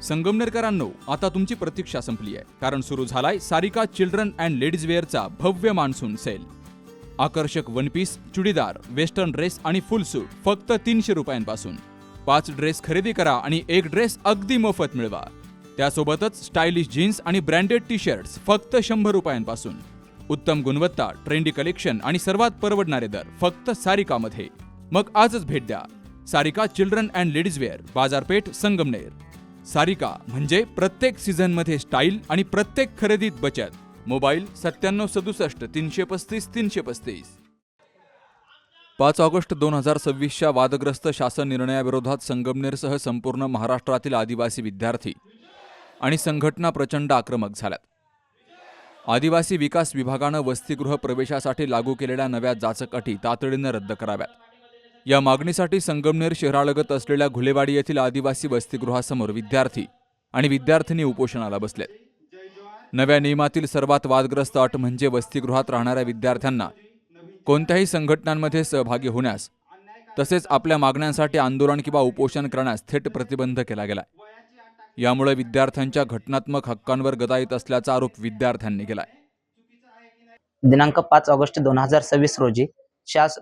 संगमनेरकरांनो, आता तुमची प्रतीक्षा संपली आहे, कारण सुरू झालाय सारिका चिल्ड्रन अँड लेडीज वेअरचा भव्य मान्सून सेल. आकर्षक one piece, churidar, western dress आणि फुल सूट फक्त 300 रुपयांपासून. 5 ड्रेस खरेदी करा आणि 1 ड्रेस अगदी मोफत मिळवा. त्यासोबतच स्टायलिश जीन्स आणि ब्रँडेड टी शर्ट्स फक्त 100 रुपयांपासून. उत्तम गुणवत्ता, ट्रेंडी कलेक्शन आणि सर्वात परवडणारे दर फक्त सारिकामध्ये. मग आजच भेट द्या. Sarika children and ladies wear, बाजारपेठ, संगमनेर. सारिका म्हणजे प्रत्येक सीझनमध्ये स्टाईल आणि प्रत्येक खरेदीत बचत. मोबाईल 9767 335 335. 5 ऑगस्ट 2026च्या वादग्रस्त शासन निर्णयाविरोधात संगमनेरसह संपूर्ण महाराष्ट्रातील आदिवासी विद्यार्थी आणि संघटना प्रचंड आक्रमक झाल्यात. आदिवासी विकास विभागानं वसतिगृह प्रवेशासाठी लागू केलेल्या नव्या जाचक अटी तातडीनं रद्द कराव्यात. या मागणीसाठी संगमनेर शहरालगत असलेल्या घुलेवाडी येथील आदिवासी वसतिगृहासमोर विद्यार्थी आणि विद्यार्थिनी उपोषणाला बसलेत. नव्या नियमातील सर्वात वादग्रस्त अट म्हणजे वसतिगृहात राहणाऱ्या विद्यार्थ्यांना कोणत्याही संघटनांमध्ये सहभागी होण्यास तसेच आपल्या मागण्यांसाठी आंदोलन किंवा उपोषण करण्यास थेट प्रतिबंध केला गेलाय. यामुळे विद्यार्थ्यांच्या घटनात्मक हक्कांवर गदा येत असल्याचा आरोप विद्यार्थ्यांनी केलाय. दिनांक 5 ऑगस्ट 2026 रोजी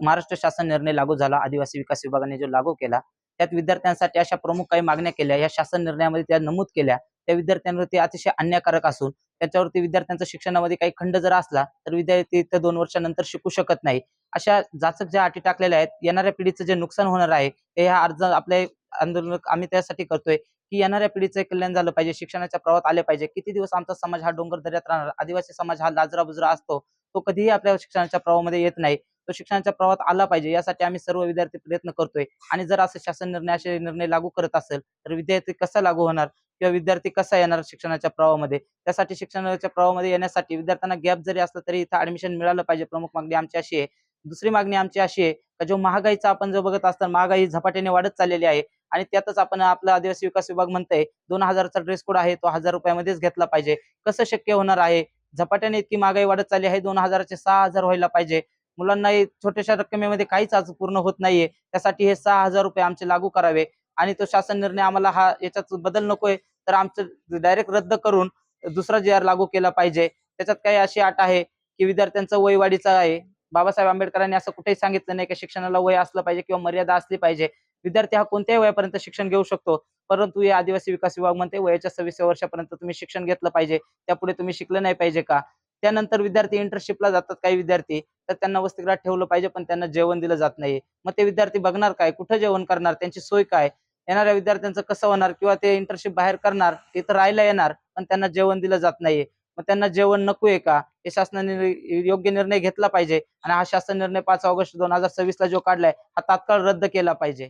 महाराष्ट्र शासन निर्णय लागू झाला. आदिवासी विकास विभागाने जो लागू केला त्यात विद्यार्थ्यांसाठी अशा प्रमुख काही मागण्या केल्या. या शासन निर्णयामध्ये त्या नमूद केल्या. त्या विद्यार्थ्यांवरती अतिशय अन्यायकारक असून त्याच्यावरती विद्यार्थ्यांच्या शिक्षणामध्ये काही खंड जर असला तर विद्यार्थी ते 2 वर्षानंतर शिकू शकत नाही. अशा जाचक ज्या अटी टाकलेल्या आहेत, येणाऱ्या पिढीचं जे नुकसान होणार आहे ते ह्या अर्ज आपल्या आंदोलन आम्ही त्यासाठी करतोय की येणाऱ्या पिढीचं कल्याण झालं पाहिजे, शिक्षणाच्या प्रवाहात आले पाहिजे. किती दिवस आमचा समाज हा डोंगर दऱ्यात राहणार? आदिवासी समाज हा लाजरा बुजरा असतो, तो कधीही आपल्या शिक्षणाच्या प्रवाहामध्ये येत नाही. तो शिक्षणाच्या प्रवाहात आला पाहिजे यासाठी आम्ही सर्व विद्यार्थी प्रयत्न करतोय. आणि जर असं शासन असे निर्णय लागू करत असेल तर विद्यार्थी कसा लागू होणार किंवा विद्यार्थी कसा येणार शिक्षणाच्या प्रवाहामध्ये? त्यासाठी शिक्षणाच्या प्रवाहामध्ये येण्यासाठी विद्यार्थ्यांना गॅप जरी असला तरी इथं ऍडमिशन मिळालं पाहिजे. प्रमुख मागणी आमची अशी आहे. दुसरी मागणी आमची अशी आहे की जो महागाईचा आपण जो बघत असताना महागाई झपाट्याने वाढत चाललेली आहे आणि त्यातच आपण आपला आदिवासी विकास विभाग म्हणतोय 2000चा ड्रेस कोड आहे तो 1000 रुपयामध्येच घेतला पाहिजे. कसं शक्य होणार आहे? झपाट्याने इतकी महागाई वाढत चालली आहे. 2000चे 6000 व्हायला पाहिजे. मुलांना छोट्याशा रक्कमेमध्ये काहीच आज पूर्ण होत नाहीये. त्यासाठी हे 6000 रुपये आमचे लागू करावे आणि तो शासन निर्णय आम्हाला हा याच्यात बदल नकोय तर आमचं डायरेक्ट रद्द करून दुसरा GR लागू केला पाहिजे. त्याच्यात काही अशी अट आहे की विद्यार्थ्यांचं वय वाढीचं आहे. बाबासाहेब आंबेडकरांनी असं कुठेही सांगितलं नाही की शिक्षणाला वय असलं पाहिजे किंवा मर्यादा असली पाहिजे. विद्यार्थी हा कोणत्याही वयापर्यंत शिक्षण घेऊ शकतो. परंतु या आदिवासी विकास विभाग म्हणते वयाच्या 26व्या वर्षापर्यंत तुम्ही शिक्षण घेतलं पाहिजे. त्यापुढे तुम्ही शिकलं नाही पाहिजे का? त्यानंतर विद्यार्थी इंटर्नशिपला जातात काही विद्यार्थी, तर त्यांना वसतिगृहात ठेवलं पाहिजे पण त्यांना जेवण दिलं जात नाहीये. मग ते विद्यार्थी बघणार काय? कुठं जेवण करणार? त्यांची सोय काय? येणाऱ्या विद्यार्थ्यांचं कसं होणार? किंवा ते इंटर्नशिप बाहेर करणार, ते तर राहायला येणार पण त्यांना जेवण दिलं जात नाहीये. मग त्यांना जेवण नकोय का? हे शासनाने योग्य निर्णय घेतला पाहिजे आणि हा शासन निर्णय 5 ऑगस्ट 2026 ला जो काढलाय हा तात्काळ रद्द केला पाहिजे.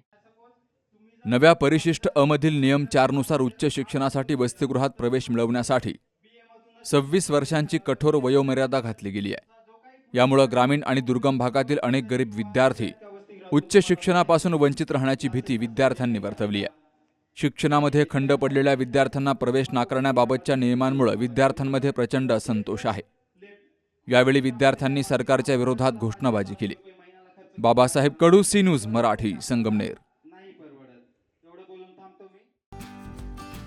नव्या परिशिष्ट अ मधील नियम 4 नुसार उच्च शिक्षणासाठी वसतिगृहात प्रवेश मिळवण्यासाठी 26 वर्षांची कठोर वयोमर्यादा घातली गेली आहे. यामुळे ग्रामीण आणि दुर्गम भागातील अनेक गरीब विद्यार्थी उच्च शिक्षणापासून वंचित राहण्याची भीती विद्यार्थ्यांनी वर्तवली आहे. शिक्षणामध्ये खंड पडलेल्या विद्यार्थ्यांना प्रवेश नाकारण्याबाबतच्या नियमांमुळे विद्यार्थ्यांमध्ये प्रचंड असंतोष आहे. यावेळी विद्यार्थ्यांनी सरकारच्या विरोधात घोषणाबाजी केली. Babasaheb Kadu, C news Marathi, Sangamner.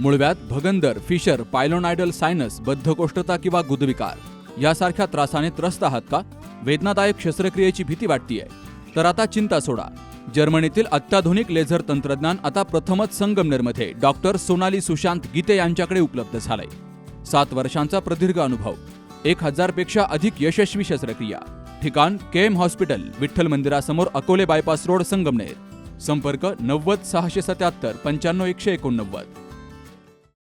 मुळव्याध, भगंदर, फिशर, पायलोनायडल सायनस, बद्धकोष्ठता किंवा गुदविकार यासारख्या त्रासाने त्रस्त आहात का? वेदनादायक शस्त्रक्रियेची भीती वाटतेय? तर आता चिंता सोडा. जर्मनीतील अत्याधुनिक लेझर तंत्रज्ञान आता प्रथमच संगमनेरमध्ये डॉक्टर सोनाली सुशांत गीते यांच्याकडे उपलब्ध झालंय. 7 वर्षांचा प्रदीर्घ अनुभव, 1000 पेक्षा अधिक यशस्वी शस्त्रक्रिया. ठिकाण KM हॉस्पिटल, विठ्ठल मंदिरासमोर, अकोले बायपास रोड, संगमनेर. संपर्क 90 677 95 189.